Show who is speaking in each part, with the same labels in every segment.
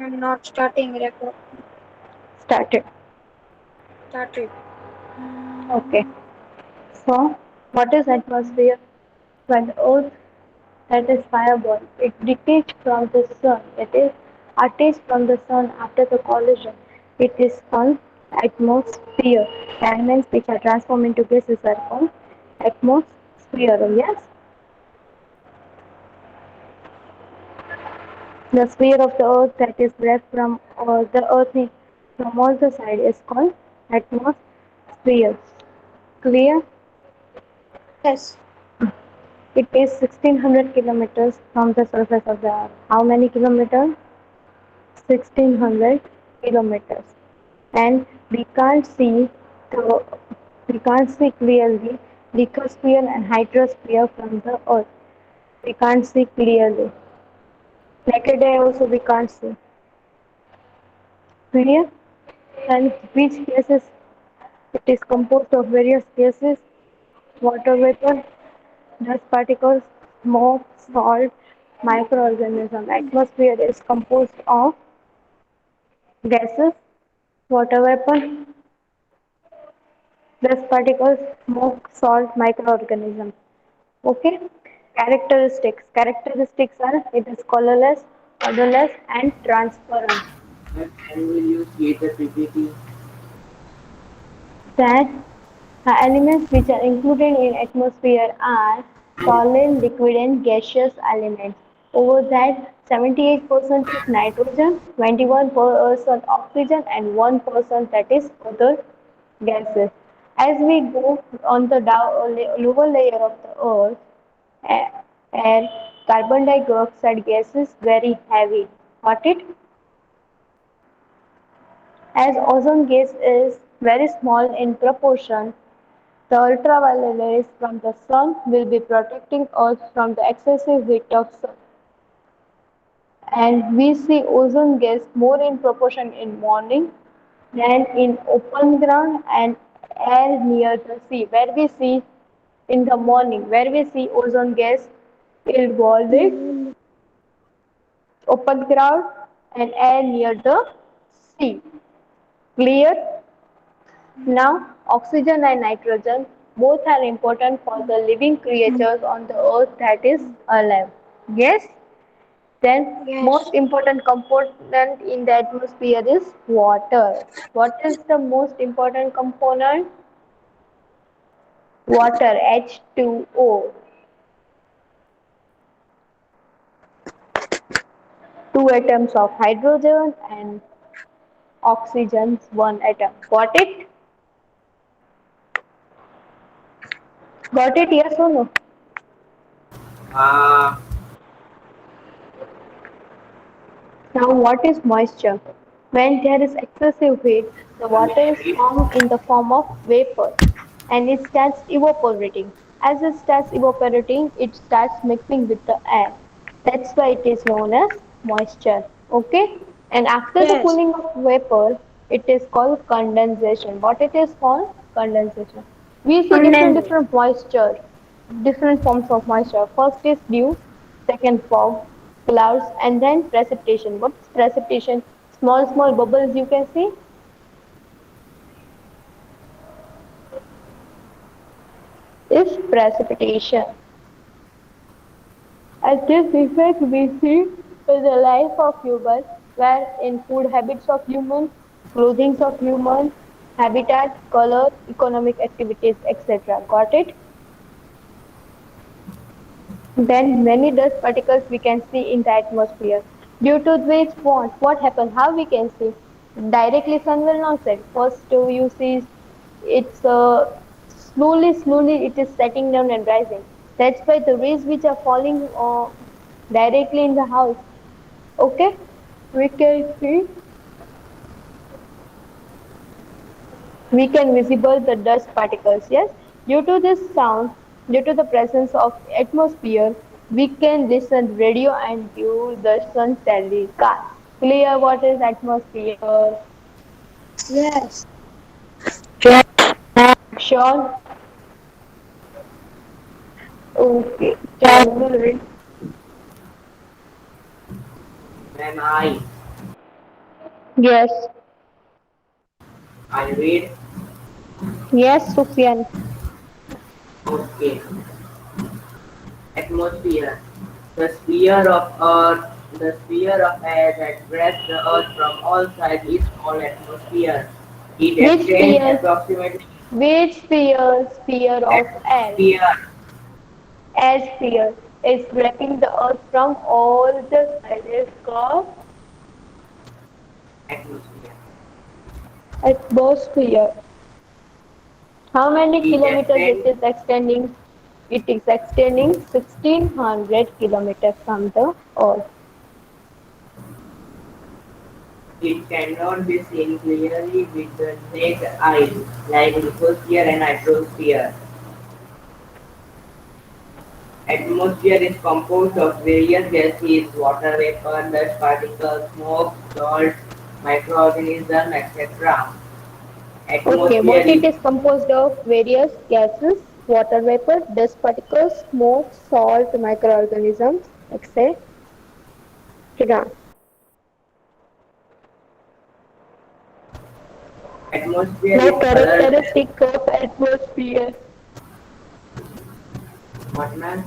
Speaker 1: I'm not starting record.
Speaker 2: Started.
Speaker 1: Started.
Speaker 2: Okay. So, what is atmosphere? When the Earth, that is fireball, it detaches from the sun. It is attached from the sun after the collision. It is called atmosphere. Elements which are transformed into gases are called atmosphere. Yes. The sphere of the Earth that is left from the Earth from all the side is called atmosphere. Clear?
Speaker 1: Yes.
Speaker 2: It is 1600 kilometers from the surface of the Earth. How many kilometers? 1600 kilometers. And we can't see the we can't see clearly lithosphere and hydrosphere from the Earth. We can't see clearly. Naked eye also we can't see. Clear? And which gases? It is composed of various gases, water vapor, dust particles, smoke, salt, microorganisms. Atmosphere is composed of gases, water vapor, dust particles, smoke, salt, microorganisms. Okay. Characteristics. Characteristics are it is colorless, odorless, and transparent.
Speaker 3: And will you create the PPT?
Speaker 2: That the elements which are included in atmosphere are solid, liquid, and gaseous elements. Over that, 78% is nitrogen, 21% oxygen, and 1% that is other gases. As we go on the lower layer of the earth, air, carbon dioxide gas is very heavy. Got it? As ozone gas is very small in proportion, the ultraviolet rays from the sun will be protecting us from the excessive heat of sun. And we see ozone gas more in proportion in morning than in open ground and air near the sea. Where we see in the morning, where we see ozone gas involved in open ground and air near the sea. Clear? Now, oxygen and nitrogen both are important for the living creatures on the earth that is alive. Yes? Then,
Speaker 1: Yes.
Speaker 2: most important component in the atmosphere is water. What is the most important component? Water, H2O. Two atoms of hydrogen and oxygen, one atom. Got it? Got it? Yes or no?
Speaker 3: Uh,
Speaker 2: Now, what is moisture? When there is excessive heat, the
Speaker 3: can we
Speaker 2: water is
Speaker 3: read?
Speaker 2: formed in the form of vapor and it starts evaporating. As it starts evaporating, it starts mixing with the air. That's why it is known as moisture. Okay? And after the
Speaker 1: Yes.
Speaker 2: cooling of vapor, it is called condensation. What it is called? Condensation. We see different
Speaker 1: Condensed.
Speaker 2: different moisture, different forms of moisture. First is dew, second fog, clouds, and then precipitation. What is precipitation? Small small bubbles you can see is precipitation. And this effect we see in the life of humans, where in food habits of humans, clothing of humans, habitat, color, economic activities, etc. Got it? Then many dust particles we can see in the atmosphere. Due to which what happens? How we can see? Directly sun will not set. First you see it's slowly it is setting down and rising. That's why the rays which are falling directly in the house. Okay, we can see we can visible the dust particles. Yes, due to this sound, due to the presence of atmosphere, we can listen radio and view the sun telecast. Clear what is atmosphere?
Speaker 1: Yes.
Speaker 2: Sure. Okay. Chalo, we'll read.
Speaker 3: Then I.
Speaker 2: Yes.
Speaker 3: I read.
Speaker 2: Yes, Sufyan.
Speaker 3: Okay. Atmosphere. The sphere of air that wraps the Earth from all sides is called atmosphere. It
Speaker 2: Which
Speaker 3: extends
Speaker 2: sphere?
Speaker 3: approximately
Speaker 2: Which sphere? Sphere of air.
Speaker 3: atmosphere.
Speaker 2: Air sphere is wrapping the earth from all the sides. Is called
Speaker 3: Atmosphere.
Speaker 2: atmosphere. How many
Speaker 3: It
Speaker 2: kilometers it
Speaker 3: extends
Speaker 2: is extending? It is extending 1600 kilometers from the earth.
Speaker 3: It cannot be seen clearly with the naked eye, like lithosphere and hydrosphere. Atmosphere is composed of various gases, water vapor, dust particles, smoke, salt, microorganisms, etc.
Speaker 2: Okay,
Speaker 3: Atmosphere
Speaker 2: what
Speaker 3: is
Speaker 2: it is composed of? Various gases, water vapor, dust particles, smoke, salt, microorganisms, etc.
Speaker 3: atmosphere
Speaker 2: Now
Speaker 3: is colorless.
Speaker 2: characteristic of atmosphere.
Speaker 3: What man?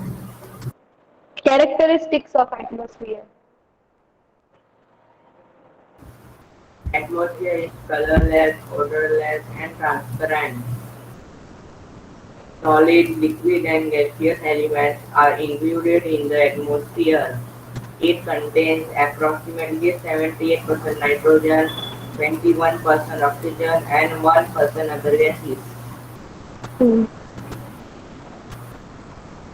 Speaker 2: Characteristics of atmosphere.
Speaker 3: Atmosphere is colorless, odorless, and transparent. Solid, liquid, and gaseous elements are included in the atmosphere. It contains approximately 78% nitrogen, 21% oxygen, and 1% other gases.
Speaker 2: Hmm.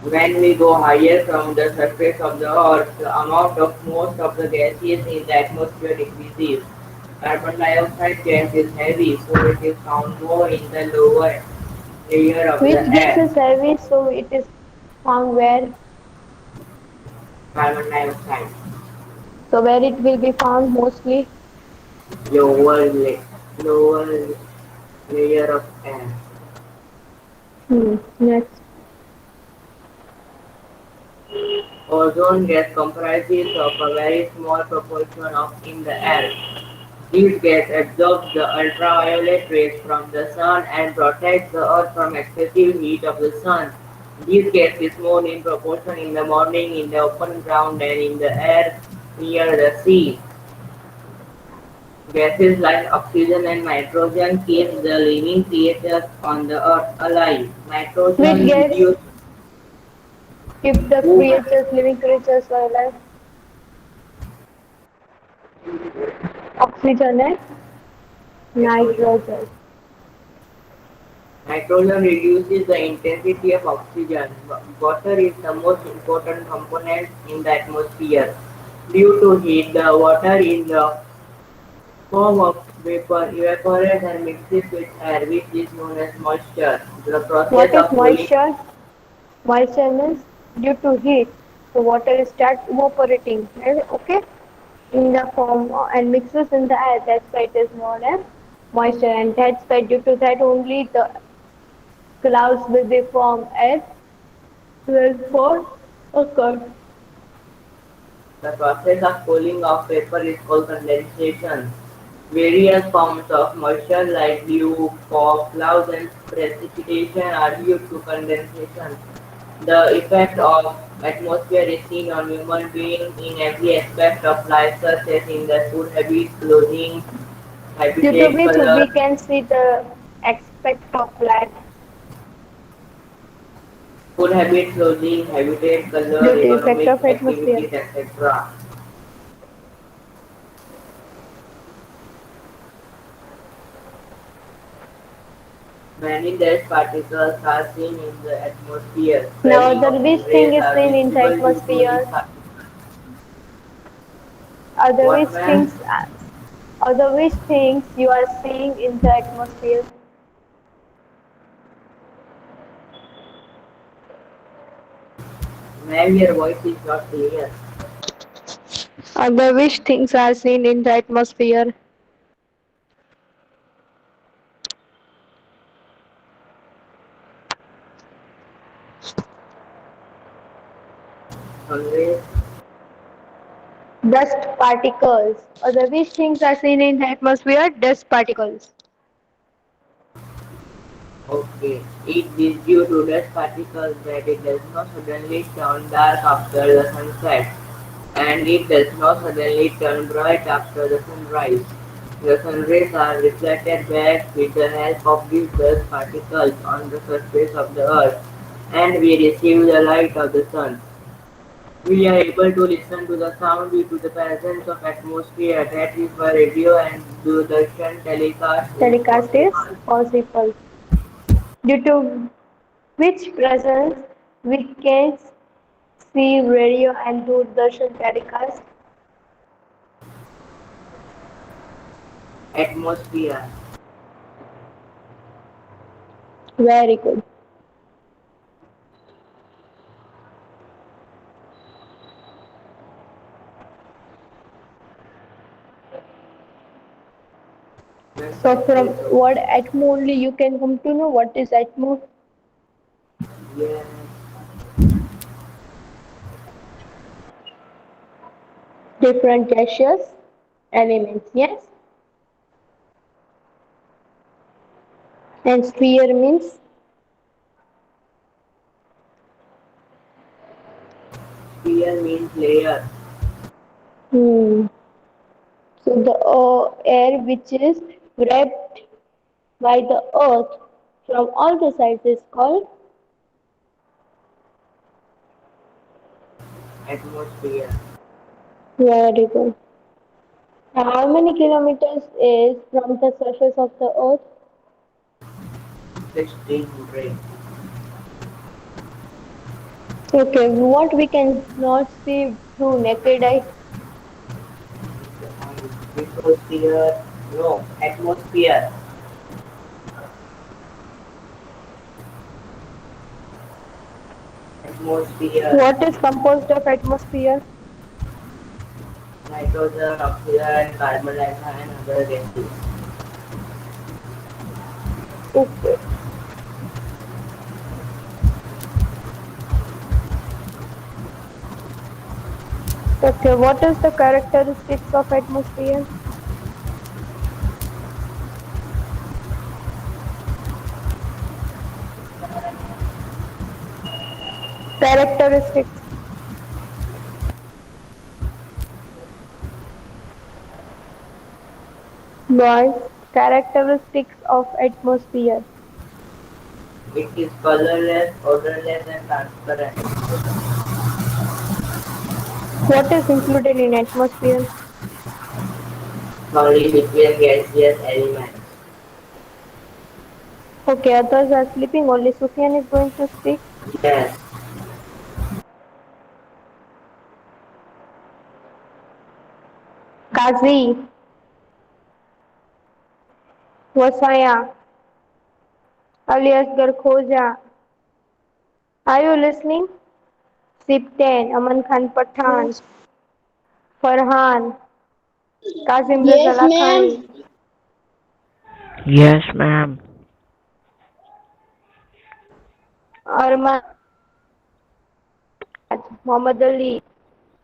Speaker 3: When we go higher from the surface of the Earth, the amount of most of the gases in the atmosphere decreases. Carbon dioxide gas is heavy, so it is found more in the lower layer of
Speaker 2: Which
Speaker 3: the
Speaker 2: gas
Speaker 3: air.
Speaker 2: is heavy, so it is found where?
Speaker 3: Carbon dioxide,
Speaker 2: So where it will be found mostly?
Speaker 3: lower, lower layer of air.
Speaker 2: Next.
Speaker 3: Ozone gas comprises of a very small proportion of in the air. This gas absorbs the ultraviolet rays from the sun and protects the earth from excessive heat of the sun. This gas is more in proportion in the morning in the open ground and in the air near the sea. Gases like oxygen and nitrogen keep the living creatures on the earth alive.
Speaker 2: Which
Speaker 3: Nitrogen
Speaker 2: gas
Speaker 3: reduces
Speaker 2: keep the
Speaker 3: food.
Speaker 2: creatures, living creatures alive? Oxygen and
Speaker 3: Nitrogen.
Speaker 2: nitrogen.
Speaker 3: Nitrogen reduces the intensity of oxygen. Water is the most important component in the atmosphere. Due to heat, the water in the form of vapor evaporates and mixes with air, which is known as moisture. The
Speaker 2: What
Speaker 3: process
Speaker 2: is
Speaker 3: of cooling
Speaker 2: moisture? Moisture means due to heat, the water starts evaporating. Okay, in the form and mixes in the air. That's why it is known as moisture, and that's why due to that only the clouds will be formed as rainfall occurs.
Speaker 3: The process of cooling of vapor is called condensation. Various forms of moisture like dew, fog, clouds and precipitation are due to condensation. The effect of atmosphere is seen on human beings in every aspect of life such as in their food habits, clothing,
Speaker 2: Due to
Speaker 3: habitat,
Speaker 2: which
Speaker 3: color,
Speaker 2: we can see the aspect of life.
Speaker 3: food habits, clothing, habitat, color,
Speaker 2: Due to effect
Speaker 3: economic
Speaker 2: of atmosphere.
Speaker 3: activities, etc. Many dust particles are seen in the atmosphere.
Speaker 2: Now
Speaker 3: Swelling
Speaker 2: the
Speaker 3: of
Speaker 2: which thing
Speaker 3: rays
Speaker 2: is
Speaker 3: are
Speaker 2: seen in the
Speaker 3: visible due to these
Speaker 2: atmosphere?
Speaker 3: particles.
Speaker 2: Other which
Speaker 3: What man?
Speaker 2: things other which things you are seeing in the atmosphere?
Speaker 3: Ma'am, your voice is not clear.
Speaker 2: Other which things are seen in the atmosphere?
Speaker 3: Always
Speaker 2: Dust particles. Other which things are seen in the atmosphere? Dust particles.
Speaker 3: Okay, it is due to dust particles that it does not suddenly turn dark after the sun sets, and it does not suddenly turn bright after the sunrise. The sun rays are reflected back with the help of these dust particles on the surface of the earth, and we receive the light of the sun. We are able to listen to the sound due to the presence of atmosphere. That is why radio and Doordarshan telecast is
Speaker 2: Telecast is
Speaker 3: possible.
Speaker 2: possible. Due to which presence we can see radio and Doordarshan telecast?
Speaker 3: Atmosphere.
Speaker 2: Very good. So from word atmo only you can come to know what is atmo.
Speaker 3: Yes,
Speaker 2: Different gaseous elements. Yes. And sphere means
Speaker 3: sphere means layer.
Speaker 2: hmm. So the air which is wrapped by the earth from all the sides is called
Speaker 3: Atmosphere.
Speaker 2: very good. How many kilometers is from the surface of the earth?
Speaker 3: 1600.
Speaker 2: Okay, what we can not see through naked eye?
Speaker 3: Lithosphere. No, atmosphere. Atmosphere.
Speaker 2: What is composed of atmosphere?
Speaker 3: Nitrogen, oxygen, carbon dioxide, and other gases.
Speaker 2: Okay. Okay, what is the characteristics of atmosphere? Characteristics. Boys, characteristics of atmosphere.
Speaker 3: It is colorless, odorless, and transparent.
Speaker 2: What is included in atmosphere?
Speaker 3: Only liquid gaseous elements.
Speaker 2: Okay, others are sleeping. Only Sufyan is going to speak.
Speaker 3: Yes,
Speaker 2: Kazi, Wasaya, alias Garkhoja. Are you listening? Sipten, Aman Khan Pathan,
Speaker 1: Yes.
Speaker 2: Farhan, Kazim Reza
Speaker 1: Yes,
Speaker 2: Lakhani,
Speaker 1: ma'am.
Speaker 3: Yes, ma'am.
Speaker 2: Arman, Mohammad Ali,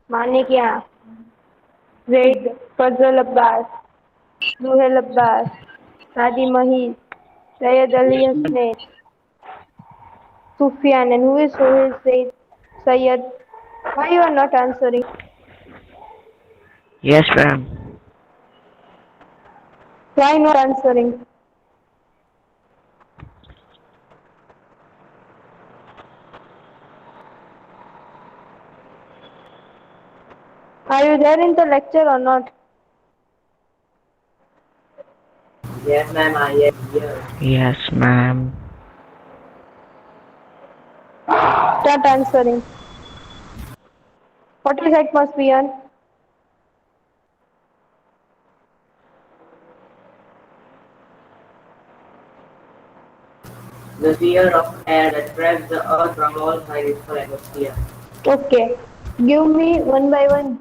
Speaker 2: Manikya, Zaid, Fazal Abbas, Zuhail Abbas, Sadi Mahis, Syed Ali Hasnain, Sufyan, and who is Sohail Said Syed? Why you are not answering?
Speaker 3: Yes, ma'am.
Speaker 2: Why not answering? Are you there in the lecture or not?
Speaker 3: Yes, ma'am, I am here. Yes, ma'am.
Speaker 2: Start answering. What is atmosphere?
Speaker 3: The sphere of air that wraps the earth from all sides is called atmosphere.
Speaker 2: Okay. Give me one by one.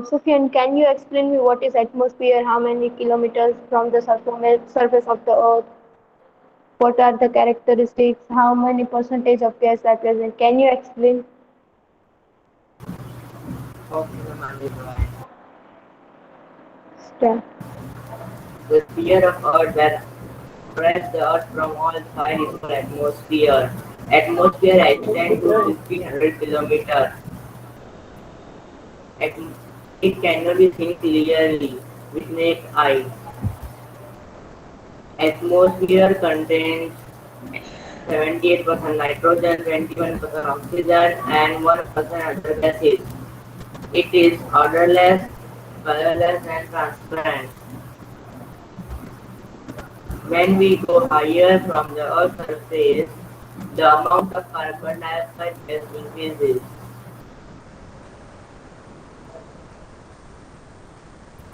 Speaker 2: Sufyan, can you explain me what is atmosphere? How many kilometers from the surface of the earth? What are the characteristics? How many percentage of gas are present? Can you explain?
Speaker 3: Okay, ma'am, I will provide.
Speaker 2: 10.
Speaker 3: The sphere of Earth that separates the Earth from all soil is called atmosphere. Atmosphere extends to 1500 kilometers. Atm- It cannot be seen clearly with naked eye. Atmosphere contains 78% nitrogen, 21% oxygen, and 1% other gases. It is odorless, colorless, and transparent. When we go higher from the Earth's surface, the amount of carbon dioxide gas increases.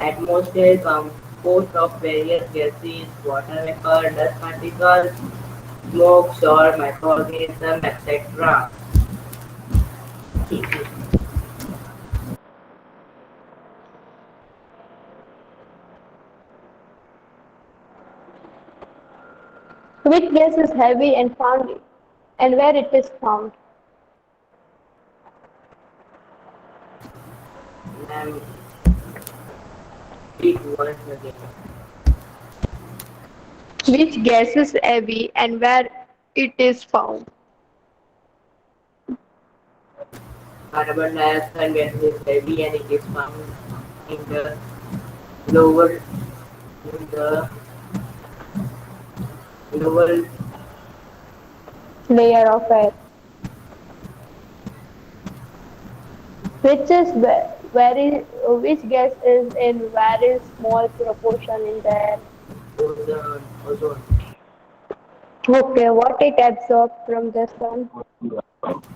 Speaker 3: Atmosphere is composed of various gases, water vapor, dust particles, smoke, soil, microorganisms, etc.
Speaker 2: Which gas is heavy and found and where it is found?
Speaker 3: And speak once again.
Speaker 2: Which gas is heavy and where it is found?
Speaker 3: Carbon dioxide gas is heavy and it is found in the lower in the lower
Speaker 2: Layer of air. Which is which gas is in very small proportion in the air?
Speaker 3: ozone.
Speaker 2: Okay, what it absorbs from the sun?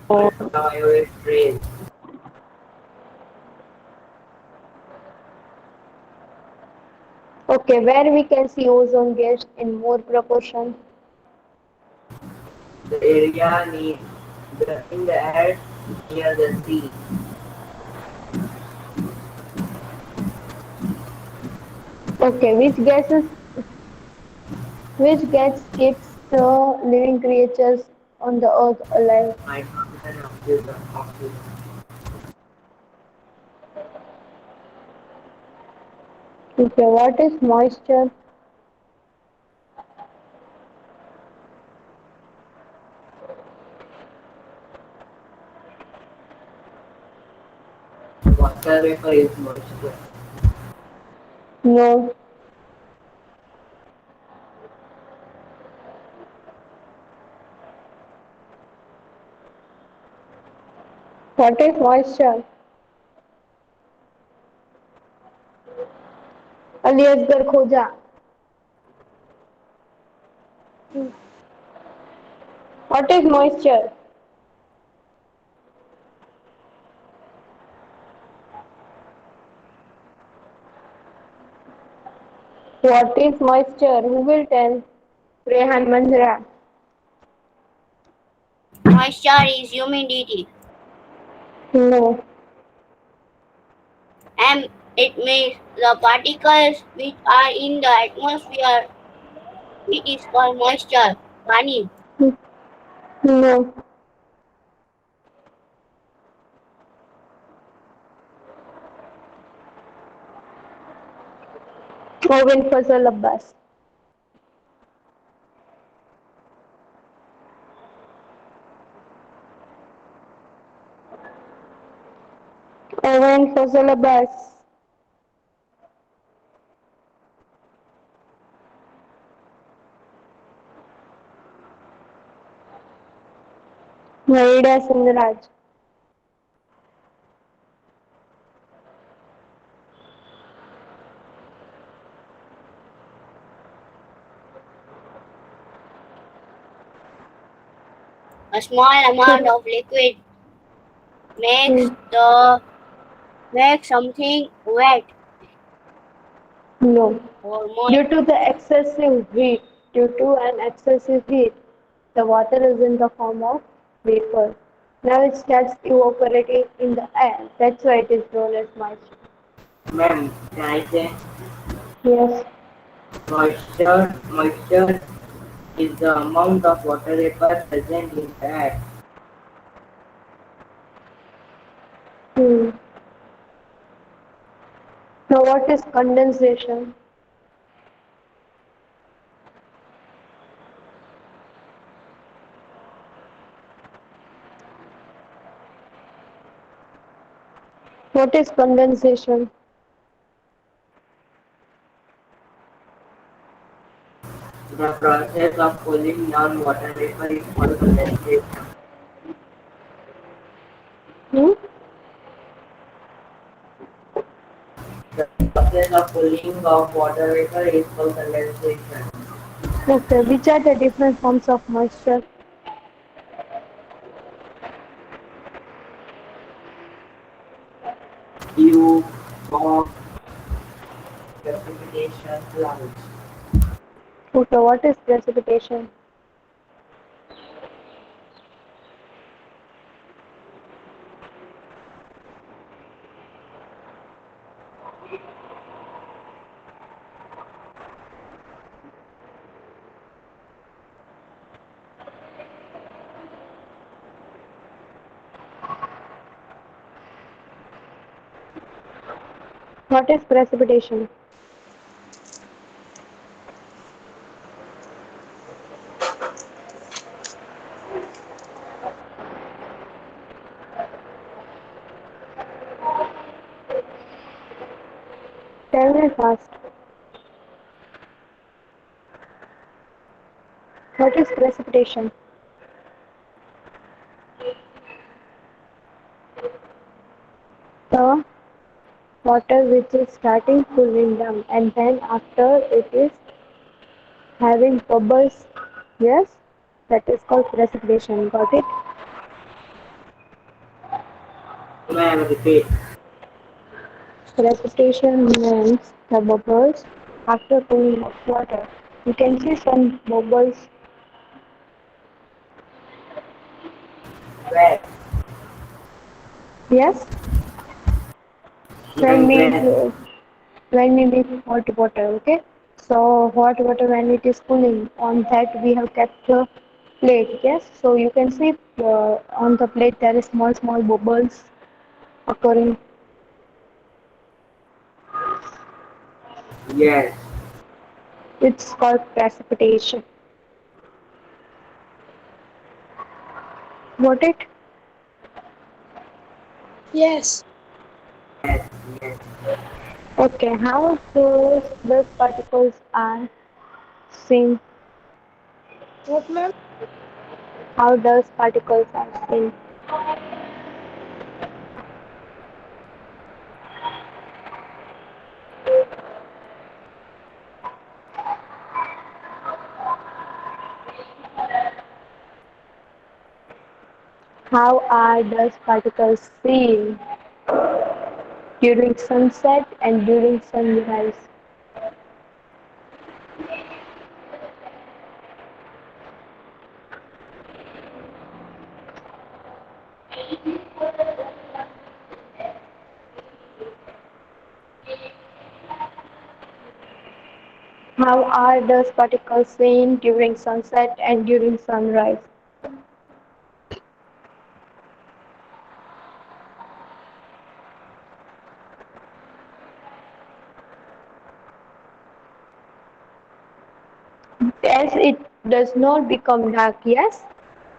Speaker 3: Ultraviolet rays.
Speaker 2: Okay, where we can see ozone gas in more proportion?
Speaker 3: The area in the air near the sea.
Speaker 2: Okay, which gas keeps the living creatures on the earth alive?
Speaker 3: Nitrogen, oxygen.
Speaker 2: Okay, what is moisture?
Speaker 3: Water vapor is moisture.
Speaker 2: No. What is moisture? Ali Asgar Khoja. What is moisture? What is moisture? Who will tell? Rehan Manjra.
Speaker 4: Moisture is humidity.
Speaker 2: No.
Speaker 4: And it means the particles which are in the atmosphere. It is called moisture. Pani.
Speaker 2: No. Owen Fazal Abbas. Owen Fazal Abbas. Maida Sundaraj.
Speaker 4: A small amount of liquid makes something wet
Speaker 2: No.
Speaker 4: or moist.
Speaker 2: Due to the excessive heat, due to an excessive heat, the water is in the form of vapor. Now it starts evaporating in the air. That's why it is known as moisture.
Speaker 3: Ma'am, can I say
Speaker 2: Yes.
Speaker 3: moisture is the amount of water vapor present in the air.
Speaker 2: Hmm. Now what is condensation? What is condensation?
Speaker 3: The process of cooling down water vapor is called condensation.
Speaker 2: Hmm?
Speaker 3: The process of cooling of water vapor is called condensation.
Speaker 2: Okay, which are the different forms of moisture?
Speaker 3: Dew, fog, precipitation, clouds.
Speaker 2: Okay, what is precipitation? What is precipitation? Tell me fast. What is precipitation? The water which is starting cooling down and then after it is having bubbles. Yes, that is called precipitation. Got it?
Speaker 3: May I repeat?
Speaker 2: Precipitation means the bubbles after cooling of water. You can see some bubbles.
Speaker 3: Where?
Speaker 2: Yes, when we
Speaker 3: Where?
Speaker 2: when we make hot water. Okay, so hot water when it is cooling, on that we have kept the plate. Yes, so you can see on the plate there is small bubbles occurring.
Speaker 3: Yes.
Speaker 2: It's called precipitation. Got it?
Speaker 1: Yes.
Speaker 3: Yes. Yes.
Speaker 2: Okay, how those dust particles are seen?
Speaker 1: What, ma'am?
Speaker 2: How dust particles are seen? How are dust particles seen during sunset and during sunrise? How are dust particles seen during sunset and during sunrise? As it does not become dark, yes,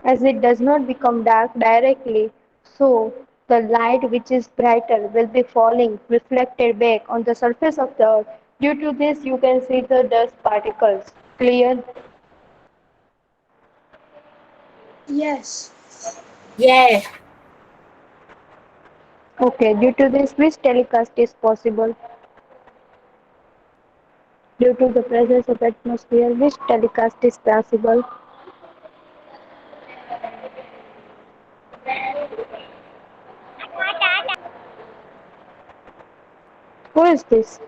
Speaker 2: as it does not become dark directly, so the light which is brighter will be falling reflected back on the surface of the earth. Due to this, you can see the dust particles. Clear?
Speaker 1: Yes.
Speaker 4: Yes.
Speaker 2: Okay, due to this, which telecast is possible? Due to the presence of atmosphere, which telecast is possible? Who is this?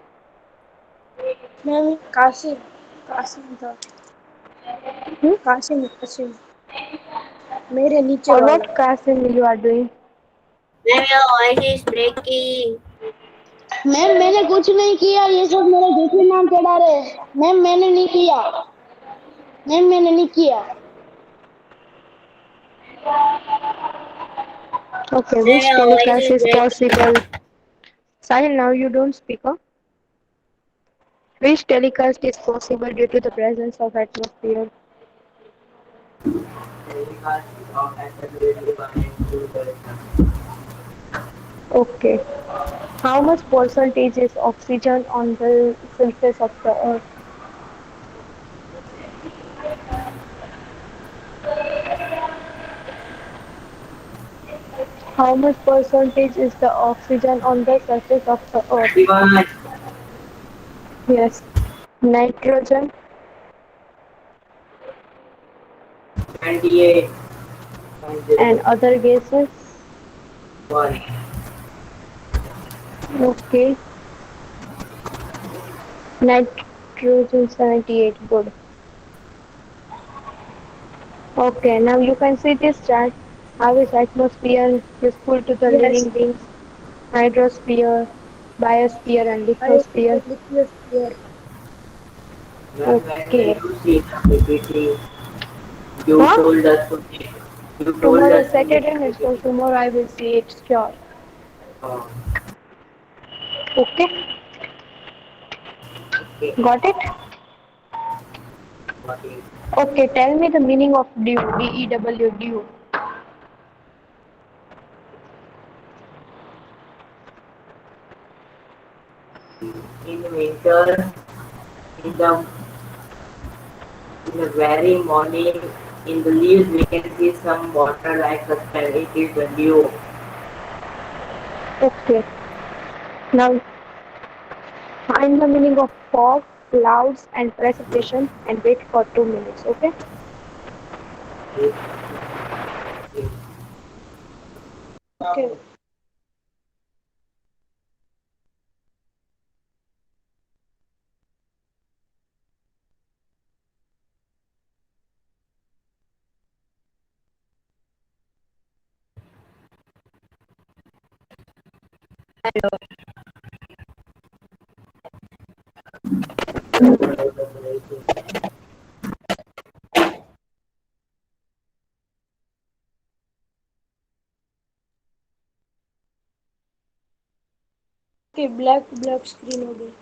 Speaker 1: Ma'am, Kasim. Kasim था.
Speaker 2: Hmm?
Speaker 1: Qasim मेरे नीचे
Speaker 2: Or
Speaker 1: वाला.
Speaker 2: what casting you are doing?
Speaker 4: Ma'am, your voice is breaking.
Speaker 5: Ma'am मैंने कुछ नहीं किया, ये सब मेरे दूसरे नाम चढ़ा रहे हैं। मैम मैंने नहीं किया, मैम मैंने नहीं किया।
Speaker 2: Okay,
Speaker 4: Ma'am,
Speaker 2: which
Speaker 4: your voice
Speaker 2: telecast
Speaker 4: is
Speaker 2: is
Speaker 4: breaking.
Speaker 2: possible? Sahil, now you don't speak up. Which telecast is possible due to the presence of atmosphere?
Speaker 3: Telecast of accelerated by two directions.
Speaker 2: Okay. How much percentage is oxygen on the surface of the earth? How much percentage is the oxygen on the surface of the earth?
Speaker 3: 31,
Speaker 2: Yes. Nitrogen
Speaker 3: 28,
Speaker 2: and other gases?
Speaker 3: 1.
Speaker 2: Okay. Nitrogen 78. Good. Okay. Now you can see this chart. How is atmosphere useful to the
Speaker 1: Yes.
Speaker 2: living beings? Hydrosphere, biosphere, and lithosphere.
Speaker 1: Biosphere, lithosphere.
Speaker 3: When
Speaker 2: Okay.
Speaker 3: you see the PPT, you
Speaker 2: Huh?
Speaker 3: told us to make, you told
Speaker 2: Tomorrow is
Speaker 3: us to make
Speaker 2: Saturday, so
Speaker 3: PPT.
Speaker 2: tomorrow I will see it. Sure.
Speaker 3: Oh,
Speaker 2: Okay.
Speaker 3: okay,
Speaker 2: Got it?
Speaker 3: what is
Speaker 2: Okay. Tell me the meaning of dew. D-E-W. Dew.
Speaker 3: in winter, in the in the very morning, in the leaves we can see some water like suspended. It is the dew.
Speaker 2: Okay. Now find the meaning of fog, clouds, and precipitation, and wait for 2 minutes. Okay.
Speaker 1: Okay. Okay, black screen हो गई.